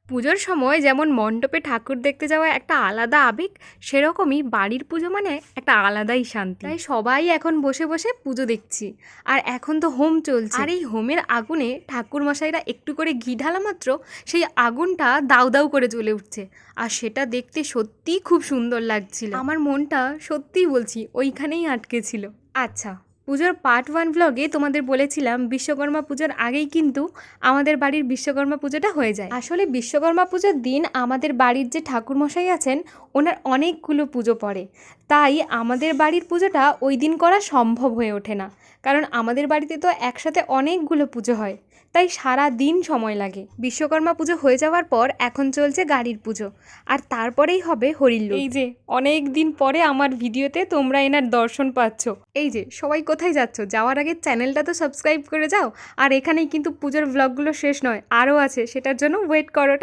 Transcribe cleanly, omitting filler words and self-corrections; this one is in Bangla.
পুজোর সময় যেমন মণ্ডপে ঠাকুর দেখতে যাওয়া একটা আলাদা আবেগ, সেরকমই বাড়ির পুজো মানে একটা আলাদাই শান্তি। তাই সবাই এখন বসে বসে পুজো দেখছি। আর এখন তো হোম চলছে, আর এই হোমের আগুনে ঠাকুর মশাইরা একটু করে ঘি ঢালা মাত্র সেই আগুনটা দাউ দাউ করে জ্বলে উঠছে। আর সেটা দেখতে সত্যিই খুব সুন্দর লাগছিল। আমার মনটা সত্যিই বলছি ওইখানেই আটকে ছিল। আচ্ছা, পুজোর পার্ট 1 ব্লগে তোমাদের বলেছিলাম বিশ্বকর্মা পুজোর আগেই কিন্তু আমাদের বাড়ির বিশ্বকর্মা পুজোটা হয়ে যায়। আসলে বিশ্বকর্মা পুজোর দিন আমাদের বাড়ির যে ঠাকুরমশাই আছেন ওনার অনেকগুলো পুজো পড়ে, তাই আমাদের বাড়ির পুজোটা ওই দিন করা সম্ভব হয়ে ওঠে না, কারণ আমাদের বাড়িতে তো একসাথে অনেকগুলো পুজো হয়, তাই সারা দিন সময় লাগে। বিশ্বকর্মা পুজো হয়ে যাওয়ার পর এখন চলছে গাড়ির পুজো, আর তারপরেই হবে হরিল্লুর। এই যে অনেক দিন পরে আমার ভিডিওতে তোমরা এনার দর্শন পাচ্ছ। এই যে সবাই কোথায় যাচ্ছ, যাওয়ার আগে চ্যানেলটা তো সাবস্ক্রাইব করে যাও। আর এখানেই কিন্তু পুজোর ব্লগগুলো শেষ নয়, আরও আছে, সেটার জন্য ওয়েট করো।